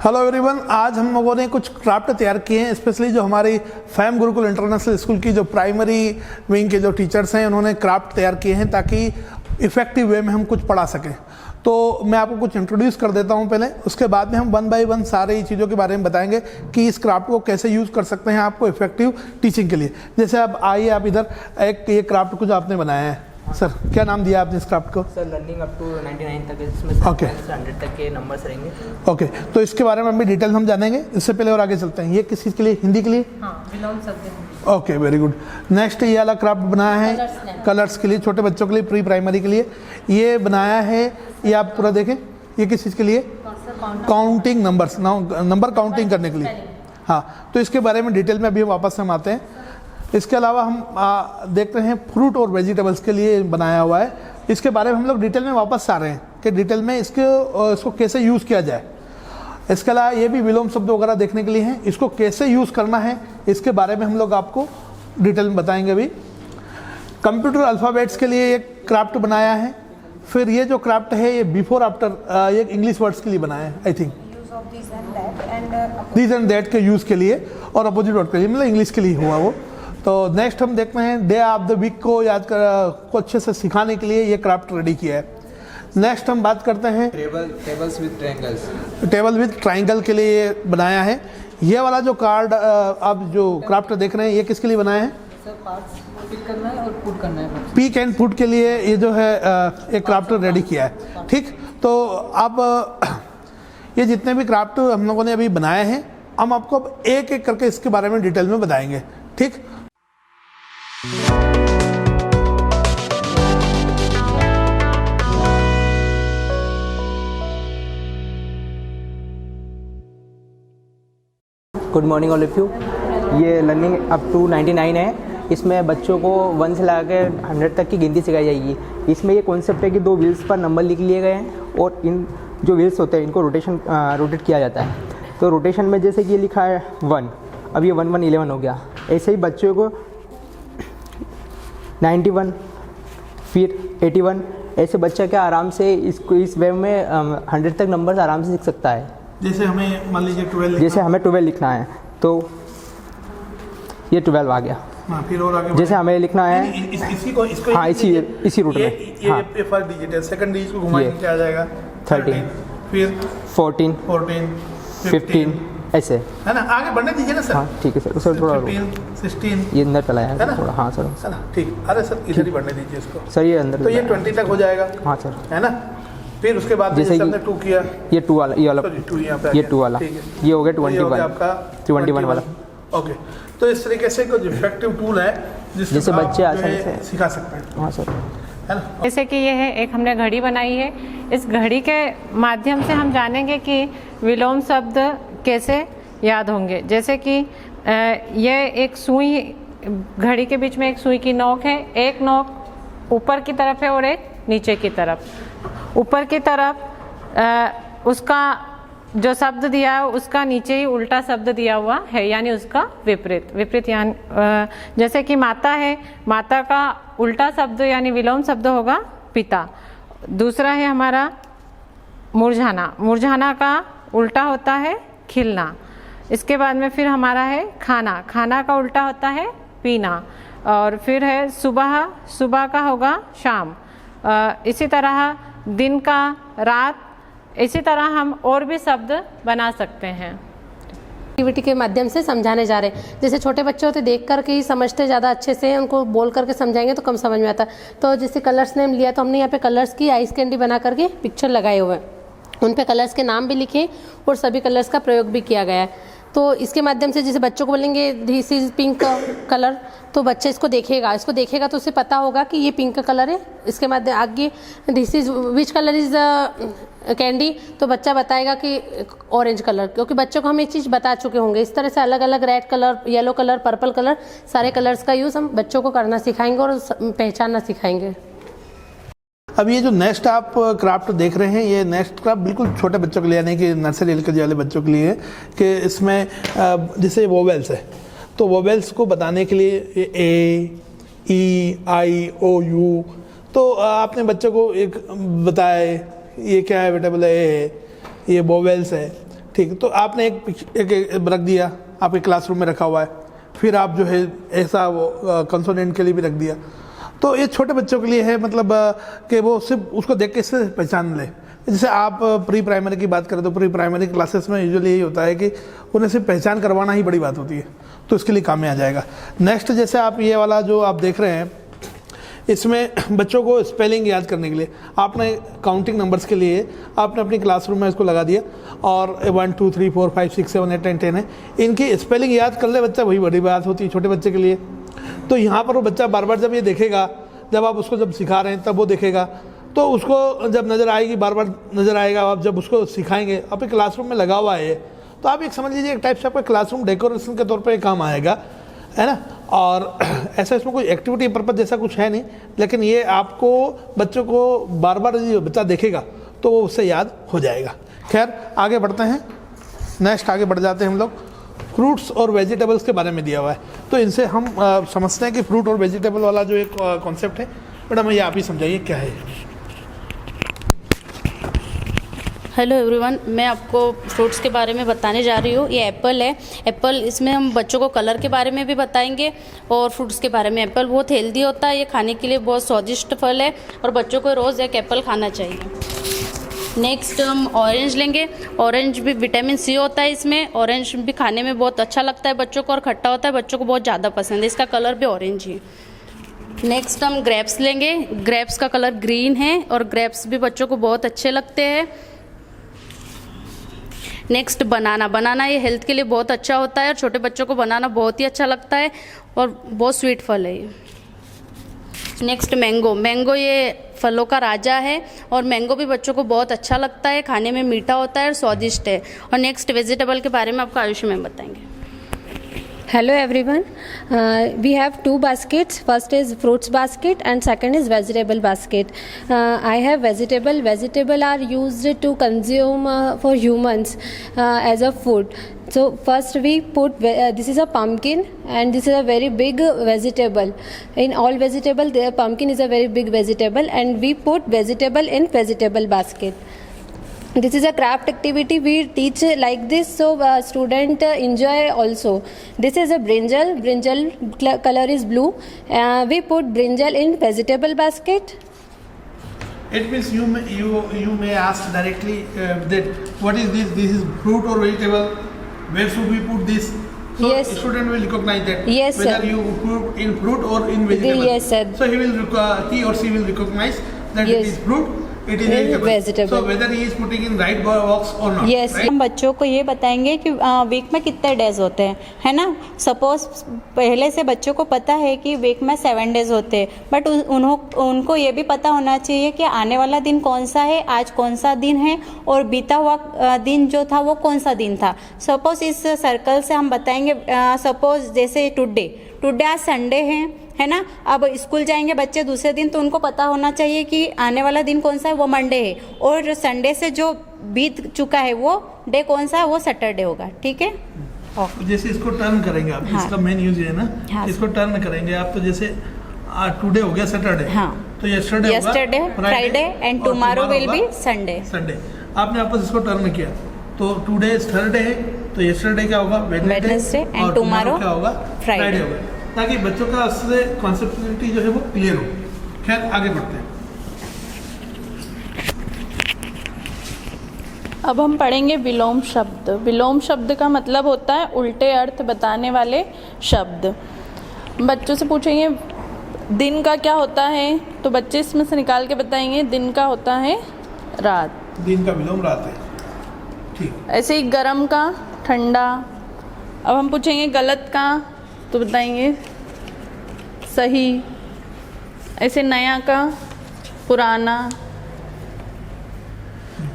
Hello everyone, आज हम लोगों ने कुछ क्राफ्ट तैयार किए हैं स्पेशली जो हमारी फैम गुरुकुल इंटरनेशनल स्कूल की जो प्राइमरी विंग के जो टीचर्स हैं उन्होंने क्राफ्ट तैयार किए हैं ताकि इफ़ेक्टिव वे में हम कुछ पढ़ा सकें। तो मैं आपको कुछ इंट्रोड्यूस कर देता हूं पहले, उसके बाद में हम वन बाय वन सारी चीज़ों के बारे में बताएंगे कि इस क्राफ्ट को कैसे यूज़ कर सकते हैं आपको इफेक्टिव टीचिंग के लिए। जैसे आप आइए, आप इधर एक ये क्राफ्ट कुछ आपने बनाया है। सर क्या नाम दिया आपने इस क्राफ्ट को? सर लर्निंग अप टू 99 तक, इसमें ओके 100 तक के नंबर्स रहेंगे। ओके, तो इसके बारे में हम भी डिटेल हम जानेंगे। इससे पहले और आगे चलते हैं, ये किस चीज़ के लिए? हिंदी के लिए? विलोम शब्द। Okay, very good. नेक्स्ट ये वाला क्राफ्ट बनाया है कलर्स के लिए, छोटे बच्चों के लिए, प्री प्राइमरी के लिए ये बनाया है। ये आप पूरा देखें, ये किस चीज़ के लिए? काउंटिंग नंबर्स, नंबर काउंटिंग करने के लिए। हाँ, तो इसके बारे में डिटेल में अभी वापस हम आते हैं। इसके अलावा हम देखते हैं फ्रूट और वेजिटेबल्स के लिए बनाया हुआ है। इसके बारे में हम लोग डिटेल में वापस आ रहे हैं कि डिटेल में इसको कैसे यूज़ किया जाए। इसके अलावा ये भी विलोम शब्द वगैरह देखने के लिए हैं, इसको कैसे यूज़ करना है इसके बारे में हम लोग आपको डिटेल में बताएंगे। अभी कंप्यूटर अल्फ़ाबेट्स के लिए एक क्राफ्ट बनाया है। फिर ये जो क्राफ्ट है ये बिफोर आफ्टर, ये इंग्लिश वर्ड्स के लिए बनाया है, I think this and that के यूज़ के लिए, और अपोजिट वर्ड के लिए, मतलब इंग्लिश के लिए हुआ वो। तो नेक्स्ट हम देखते हैं डे ऑफ द वीक को याद को अच्छे से सिखाने के लिए ये क्राफ्ट रेडी किया है। नेक्स्ट हम बात करते हैं tables with triangles. Table with triangle के लिए ये बनाया है। ये वाला जो कार्ड आप जो क्राफ्ट देख रहे हैं ये किसके लिए बनाया है? सर पार्ट्स पिक करना है और पुट करना है। पिक एंड पुट के लिए ये जो है एक क्राफ्ट रेडी किया है। ठीक, तो आप ये जितने भी क्राफ्ट हम लोगों ने अभी बनाए हैं हम आपको अब एक एक करके इसके बारे में डिटेल में बताएंगे। ठीक, good morning all of you. ये लर्निंग अप टू 99 है। इसमें बच्चों को 1 से लाकर 100 तक की गिनती सिखाई जाएगी। इसमें ये कॉन्सेप्ट है कि 2 व्हील्स पर नंबर लिख लिए गए हैं और इन जो व्हील्स होते हैं इनको रोटेट किया जाता है। तो रोटेशन में जैसे कि ये लिखा है 1, अब ये 1 1 11 हो गया। ऐसे ही बच्चों को 91 फिर 81, ऐसे बच्चा क्या आराम से इसको इस वे में 100 तक नंबर आराम से सीख सकता है। जैसे हमें मान लीजिए 12 जैसे हमें 12 लिखना है तो ये 12 आ गया। हाँ, फिर और आगे जैसे हमें लिखना है इसको हाँ इसी रूट में। हाँ, ये फर्स्ट डिजिट है, सेकंड डिजिट को घुमाएंगे क्या आ जाएगा? 13, फिर 14, 15 ऐसे है ना। आगे बढ़ने दीजिए ना सर। हाँ ठीक है सर, उसे थोड़ा 15 16 ये अंदर चला है ना? है थोड़ा। हाँ सर, है ना, ठीक। अरे सर इधर ही बढ़ने दीजिए इसको। सर ये अंदर तो ये 20 तक हो जाएगा। हाँ सर, है ना। फिर उसके बाद जैसे हमने 2 किया, ये 2 वाला, ये वाला, Sorry, 2 यहाँ पे आ ये गया। 2 वाला, ठीक है। ये हो गया ये हो गया 21, आपका 21 वाला। ओके, तो इस तरीके से कुछ इफेक्टिव टूल है जिससे बच्चे आसानी से सिखा सकते हैं। हाँ सर, है ना। जैसे कि ये है, एक हमने घड़ी बनाई है। इस घड़ी के माध्यम से हम जानेंगे कि विलोम शब्द कैसे याद होंगे। जैसे कि ये एक सुई, घड़ी के बीच में एक सुई की नोक है। एक नोक ऊपर की तरफ है और एक नीचे की तरफ। ऊपर की तरफ उसका जो शब्द दिया है उसका नीचे ही उल्टा शब्द दिया हुआ है, यानी उसका विपरीत यानी जैसे कि माता है, माता का उल्टा शब्द यानी विलोम शब्द होगा पिता। दूसरा है हमारा मुरझाना, मुरझाना का उल्टा होता है खिलना। इसके बाद में फिर हमारा है खाना, खाना का उल्टा होता है पीना। और फिर है सुबह, सुबह का होगा शाम। इसी तरह दिन का रात। इसी तरह हम और भी शब्द बना सकते हैं। एक्टिविटी के माध्यम से समझाने जा रहे हैं। जैसे छोटे बच्चे होते देख करके ही समझते ज़्यादा अच्छे से, उनको बोल करके समझाएंगे तो कम समझ में आता। तो जैसे कलर्स नेम लिया तो हमने यहाँ पे कलर्स की आइस कैंडी बना करके पिक्चर लगाए हुए हैं, उन पे कलर्स के नाम भी लिखे और सभी कलर्स का प्रयोग भी किया गया है। तो इसके माध्यम से जैसे बच्चों को बोलेंगे दिस इज़ पिंक कलर, तो बच्चा इसको देखेगा तो उसे पता होगा कि ये पिंक कलर है। इसके माध्यम आगे this is which colour is candy, तो बच्चा बताएगा कि ऑरेंज कलर, क्योंकि बच्चों को हम ये चीज़ बता चुके होंगे। इस तरह से अलग अलग red colour, yellow colour, purple colour, सारे कलर्स का यूज़ हम बच्चों को करना सिखाएंगे और पहचानना सिखाएंगे। अब ये जो नेक्स्ट आप क्राफ्ट देख रहे हैं, ये नेक्स्ट क्राफ्ट बिल्कुल छोटे बच्चों के लिए, यानी कि नर्सरी एलकेजी वाले बच्चों के लिए है कि इसमें जैसे वोवेल्स है तो वोवेल्स को बताने के लिए ए, ई, आई, ओ, यू, तो आपने बच्चों को एक बताया ये क्या है बेटा, बोला ए है, ये वोवेल्स है। ठीक है, तो आपने एक रख दिया, आपके क्लासरूम में रखा हुआ है, फिर आप जो है ऐसा वो कंसोनेंट के लिए भी रख दिया। तो ये छोटे बच्चों के लिए है, मतलब कि वो सिर्फ उसको देख के इससे पहचान ले। जैसे आप प्री प्राइमरी की बात करें तो प्री प्राइमरी क्लासेस में यूजुअली यही होता है कि उन्हें सिर्फ पहचान करवाना ही बड़ी बात होती है, तो इसके लिए काम में आ जाएगा। नेक्स्ट, जैसे आप ये वाला जो आप देख रहे हैं, इसमें बच्चों को स्पेलिंग याद करने के लिए आपने काउंटिंग नंबर्स के लिए आपने अपनी क्लासरूम में इसको लगा दिया, और 1 2 3 4 5 6 7 8 9 10 है, इनकी स्पेलिंग याद कर ले बच्चा, वही बड़ी बात होती है छोटे बच्चे के लिए। तो यहाँ पर वो बच्चा बार बार जब ये देखेगा, जब आप उसको जब सिखा रहे हैं तब वो देखेगा, तो उसको जब नज़र आएगी, बार बार नज़र आएगा, आप जब उसको सिखाएंगे, आपके क्लासरूम में लगा हुआ है, तो आप एक समझ लीजिए एक टाइप से आपका क्लासरूम डेकोरेशन के तौर पे काम आएगा, है ना। और ऐसा इसमें कोई एक्टिविटी पर्पज़ जैसा कुछ है नहीं, लेकिन ये आपको बच्चों को बार बार बच्चा देखेगा तो वो उससे याद हो जाएगा। खैर आगे बढ़ते हैं, नेक्स्ट आगे बढ़ जाते हैं हम लोग। फ्रूट्स और वेजिटेबल्स के बारे में दिया हुआ है, तो इनसे हम समझते हैं कि फ्रूट और वेजिटेबल वाला जो एक कॉन्सेप्ट है, मैडम ये आप ही समझाइए क्या है। हेलो एवरीवन, मैं आपको फ्रूट्स के बारे में बताने जा रही हूँ। ये एप्पल है। एप्पल, इसमें हम बच्चों को कलर के बारे में भी बताएंगे और फ्रूट्स के बारे में। एप्पल बहुत हेल्दी होता है, ये खाने के लिए बहुत स्वादिष्ट फल है और बच्चों को रोज़ एक एप्पल खाना चाहिए। नेक्स्ट हम ऑरेंज लेंगे। ऑरेंज भी विटामिन सी होता है इसमें। ऑरेंज भी खाने में बहुत अच्छा लगता है बच्चों को और खट्टा होता है, बच्चों को बहुत ज़्यादा पसंद है। इसका कलर भी ऑरेंज ही है। नेक्स्ट हम ग्रेप्स लेंगे। ग्रेप्स का कलर ग्रीन है और ग्रेप्स भी बच्चों को बहुत अच्छे लगते हैं। नेक्स्ट बनाना। बनाना ये हेल्थ के लिए बहुत अच्छा होता है और छोटे बच्चों को बनाना बहुत ही अच्छा लगता है और बहुत स्वीट फल है ये। Next mango. मैंगो ये फलों का राजा है और मैंगो भी बच्चों को बहुत अच्छा लगता है, खाने में मीठा होता है और स्वादिष्ट है। और नेक्स्ट वेजिटेबल के बारे में आपको आयुष मैम बताएंगे। Hello everyone, we have two baskets. First is fruits basket and second is vegetable basket. I have vegetable. Vegetable are used to consume for humans as a food. So first we put this is a pumpkin and this is a very big vegetable. In all vegetable, the pumpkin is a very big vegetable and we put vegetable in vegetable basket. This is a craft activity we teach like this, so student enjoy also. This is a brinjal. Brinjal color is blue. We put brinjal in vegetable basket. It means you may ask directly that what is this? This is fruit or vegetable? Where should we put this? So Yes. student will recognize that Yes, whether sir. you put in fruit or in vegetable. Yes, sir. So he or she will recognize that Yes. it is fruit, it is It is vegetable. vegetable. So whether he is putting in right box or not. Yes. Right? हम बच्चों को ये बताएंगे कि week में कितने days होते हैं, है ना। सपोज पहले से बच्चों को पता है कि वीक में 7 डेज होते हैं, बट उनको ये भी पता होना चाहिए कि आने वाला दिन कौन सा है, आज कौन सा दिन है और बीता हुआ दिन जो था वो कौन सा दिन था। सपोज इस सर्कल से हम बताएंगे, सपोज जैसे टुडे आज संडे है ना। अब स्कूल जाएंगे बच्चे दूसरे दिन, तो उनको पता होना चाहिए कि आने वाला दिन कौन सा है, वो मंडे है, और संडे से जो बीत चुका है वो डे कौन सा है, वो सैटरडे होगा। ठीक है। जैसे इसको टर्न करेंगे आप, हाँ। इसका मेन यूज ये है ना, हाँ। इसको टर्न करेंगे आप। तो जैसे टुडे हो गया सैटरडे, हाँ। तो yesterday Friday and tomorrow will be Sunday. Sunday आपने आपस इसको टर्न किया, तो टुडे थर्सडे है, तो यस्टरडे क्या होगा, Wednesday, and और tomorrow क्या होगा, Friday फ्राइडे होगा, ताकि बच्चों का उससे कॉन्सेप्चुअलिटी जो है वो क्लियर हो। खैर आगे बढ़ते हैं। अब हम पढ़ेंगे विलोम शब्द। विलोम शब्द का मतलब होता है उल्टे अर्थ बताने वाले शब्द। बच्चों से पूछेंगे दिन का क्या होता है, तो बच्चे इसमें से निकाल के बताएंगे दिन का होता है रात। दिन का विलोम रात है, ठीक। ऐसे ही गर्म का ठंडा। अब हम पूछेंगे गलत का, तो बताएंगे सही। ऐसे नया का पुराना,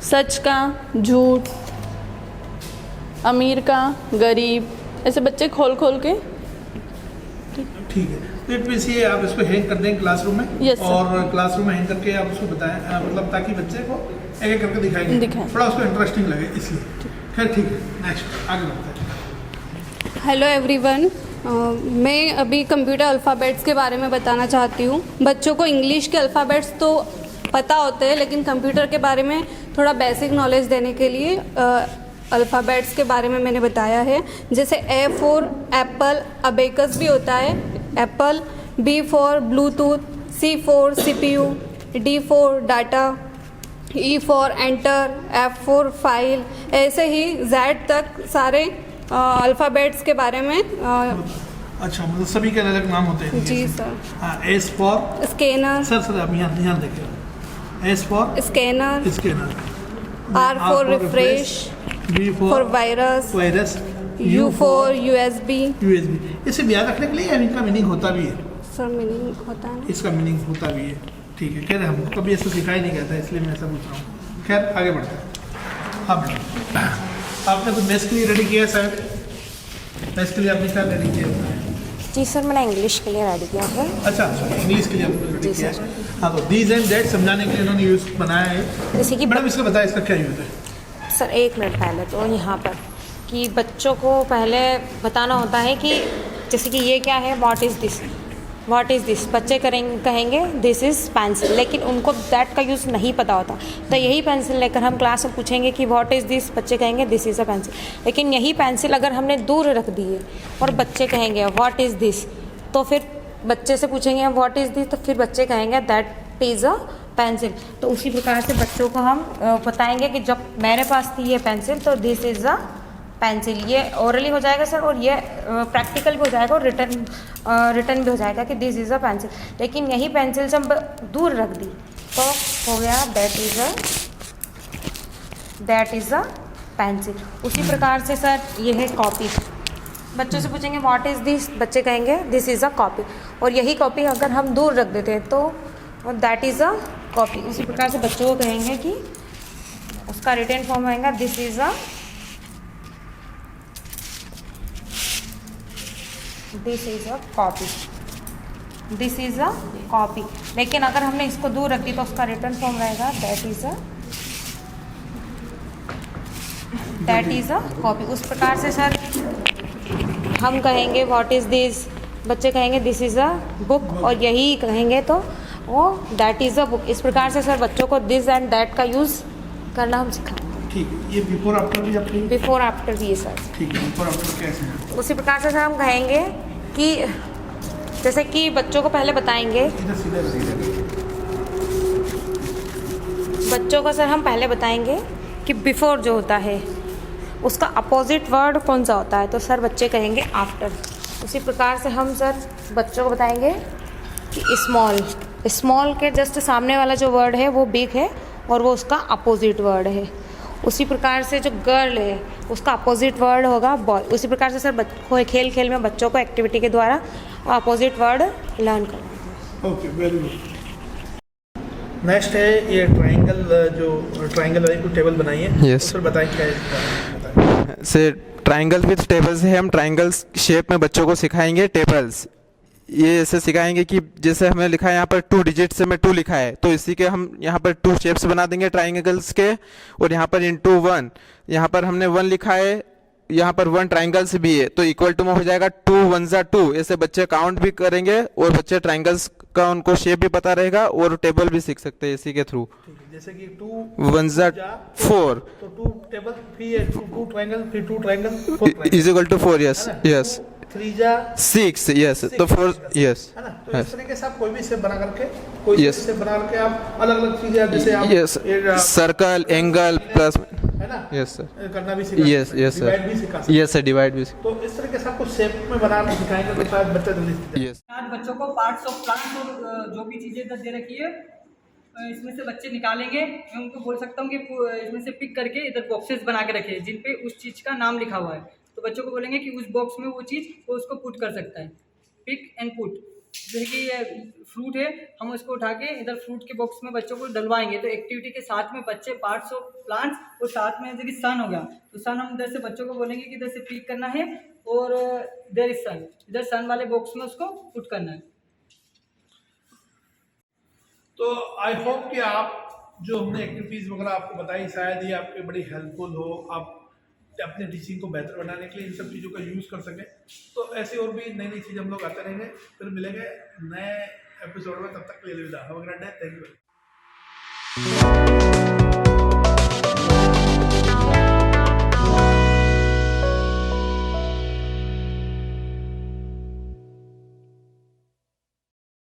सच का झूठ, अमीर का गरीब। ऐसे बच्चे खोल खोल के। ठीक है, तो इट मीन्स ये आप इसको हैंग कर देंगे क्लासरूम में। Yes, sir. और क्लासरूम में हैंग करके आप उसको बताएं, मतलब ताकि बच्चे को एक एक करके दिखाएंगे, थोड़ा उसको इंटरेस्टिंग लगे इसलिए। खैर ठीक है, नेक्स्ट आगे बढ़ते हैं। हेलो एवरीवन, मैं अभी कंप्यूटर अल्फ़ाबेट्स के बारे में बताना चाहती हूँ। बच्चों को इंग्लिश के अल्फ़ाबेट्स तो पता होते हैं, लेकिन कंप्यूटर के बारे में थोड़ा बेसिक नॉलेज देने के लिए अल्फ़ाबेट्स के बारे में मैंने बताया है। जैसे ए फॉर एप्पल, अबेकस भी होता है apple, B for bluetooth, C for CPU, D for data, E for enter, F for file, ऐसे ही जेड तक सारे अल्फ़ाबेट्स के बारे में अच्छा, मतलब सभी के अलग नाम होते हैं। जी सर। हाँ, एस फॉर स्कैनर, सर आप यहाँ देखिए, S for scanner, scanner, R for refresh, B for virus, virus, U for USB। इसे याद रखने के लिए या इनका मीनिंग होता भी है? सर मीनिंग होता है ना? इसका मीनिंग होता भी है, ठीक है। खैर हमको कभी ऐसा सिखाया नहीं गया था, इसलिए मैं ऐसा पूछ रहा हूँ। खैर आगे बढ़ते हैं। हाँ बेटा, आपने तो मैथ्स के लिए रेडी किया शायद, मैथ्स के लिए आपने क्या रेडी किया होता है? जी सर, मैंने इंग्लिश के लिए रेडी किया है। अच्छा, इंग्लिश के लिए आपने रेडी किया है। हाँ, तो दीज एंड दैट समझाने के लिए उन्होंने यूज़ बनाया है। जैसे कि मैडम इसका बताया, इसका क्या यूज़ है? सर 1 मिनट पहले तो यहाँ पर कि बच्चों को पहले बताना होता है कि जैसे कि ये क्या है, what is this, what is this. बच्चे कहेंगे दिस इज़ पेंसिल, लेकिन उनको दैट का यूज़ नहीं पता होता। तो यही पेंसिल लेकर हम क्लास में पूछेंगे कि व्हाट इज़ दिस, बच्चे कहेंगे दिस इज़ अ पेंसिल। लेकिन यही पेंसिल अगर हमने दूर रख दी है और बच्चे कहेंगे व्हाट इज़ दिस, तो फिर बच्चे से पूछेंगे व्हाट इज़ दिस, तो फिर बच्चे कहेंगे दैट इज़ अ पेंसिल। तो उसी प्रकार से बच्चों को हम बताएंगे कि जब मेरे पास थी ये पेंसिल तो दिस इज़ अ पेंसिल। ये ओरली हो जाएगा सर, और ये प्रैक्टिकल भी हो जाएगा और रिटर्न भी हो जाएगा कि दिस इज़ अ पेंसिल। लेकिन यही पेंसिल जब दूर रख दी तो हो गया दैट इज़ अ पेंसिल। उसी प्रकार से सर ये है कॉपी। बच्चों से पूछेंगे व्हाट इज़ दिस, बच्चे कहेंगे दिस इज़ अ कॉपी। और यही कॉपी अगर हम दूर रख देते हैं तो दैट इज़ अ कॉपी। उसी प्रकार से बच्चों को कहेंगे कि उसका रिटन फॉर्म आएगा this is a copy, this is a copy. लेकिन अगर हमने इसको दूर रख दी तो उसका रिटन फॉर्म रहेगा दैट इज़ अ कॉपी। उस प्रकार से सर हम कहेंगे व्हाट इज़ दिस, बच्चे कहेंगे दिस इज़ अ बुक, और यही कहेंगे तो वो दैट इज़ अ बुक। इस प्रकार से सर बच्चों को दिस एंड दैट का यूज़ करना हम सिखाएंगे। ठीक है, ये बिफोर आफ्टर भी आपकी? बिफोर आफ्टर भी है सर। ठीक है, बिफोर आफ्टर कैसे? उसी प्रकार से सर हम कहेंगे कि जैसे कि बच्चों को पहले बताएंगे, बच्चों को सर हम पहले बताएंगे कि बिफोर जो होता है उसका अपोजिट वर्ड कौन सा होता है, तो सर बच्चे कहेंगे आफ्टर। उसी प्रकार से हम सर बच्चों को बताएंगे कि स्मॉल के जस्ट सामने वाला जो वर्ड है वो बिग है और वो उसका अपोजिट वर्ड है। उसी प्रकार से जो गर्ल है उसका अपोजिट वर्ड होगा बॉय। उसी प्रकार से सर खेल खेल में बच्चों को एक्टिविटी के द्वारा अपोजिट वर्ड लर्न करना। Okay, very good. नेक्स्ट है ये ट्राइंगल, जो ट्राइंगल वाली कोई टेबल बनाई है। यस सर बताएं क्या है से ट्राइंगल विथ टेबल्स है। हम ट्राइंगल्स शेप में बच्चों को सिखाएंगे टेबल्स। ये ऐसे सिखाएंगे कि जैसे हमें लिखा है यहाँ पर 2 डिजिट से में 2 लिखा है, तो इसी के हम यहाँ पर 2 शेप्स बना देंगे ट्राइंगल्स के, और यहाँ पर into 1, यहाँ पर हमने 1 लिखा है, यहाँ पर 1 ट्राइंगल्स भी है, तो इक्वल टू में हो जाएगा 2 1 जा 2। ऐसे बच्चे काउंट भी करेंगे और बच्चे ट्राइंगल्स का उनको शेप भी पता रहेगा और टेबल भी सीख सकते हैं इसी के थ्रू। जैसे कि 2 1 जा 4, तो 2 टेबल, 2 ट्राइंगल, फिर 2 triangle, 4 triangle is equal to 4। Yes yes 3 जा 6। यस, तो 4। यस, है ना। तो इस तरीके से आप कोई भी शेप बना करके, कोई भी शेप बना करके आप अलग अलग चीजें, जैसे आप यस सर्कल, एंगल, प्लस, है ना, यस सर, करना भी सिखा, यस यस सर, डिवाइड भी सिखा सकते हैं। यस सर, डिवाइड भी। तो इस तरीके से आपको शेप में बनाना सिखाएंगे तो शायद बच्चे जल्दी सीख जाएंगे। यस, आज बच्चों को पार्ट्स ऑफ प्लांट और जो भी चीज़ें इधर दे रखी है इसमें से बच्चे निकालेंगे। मैं उनको बोल सकता हूँ कि इसमें से पिक करके इधर बॉक्सेस बना के रखे जिन पे उस चीज़ का नाम लिखा हुआ है। तो बच्चों को बोलेंगे कि उस बॉक्स में वो चीज़ वो उसको पुट कर सकता है, पिक एंड पुट। जैसे कि ये फ्रूट है, हम उसको उठा के इधर फ्रूट के बॉक्स में बच्चों को डलवाएंगे। तो एक्टिविटी के साथ में बच्चे पार्ट्स ऑफ प्लांट्स और साथ में जैसे कि सन हो गया तो सन हम इधर से बच्चों को बोलेंगे कि इधर से पिक करना है और देयर इज सन, इधर सन वाले बॉक्स में उसको पुट करना है। तो आई होप कि आप जो हमने एक्टिविटीज़ वगैरह आपको बताई शायद ये आपके बड़ी हेल्पफुल हो, आप अपने टीचिंग को बेहतर बनाने के लिए इन सब चीज़ों का यूज़ कर सकें। तो ऐसी और भी नई नई चीज़ें हम लोग आते रहेंगे। फिर मिलेंगे नए एपिसोड में, तब तक के लिए अलविदा। Have a great day, thank you.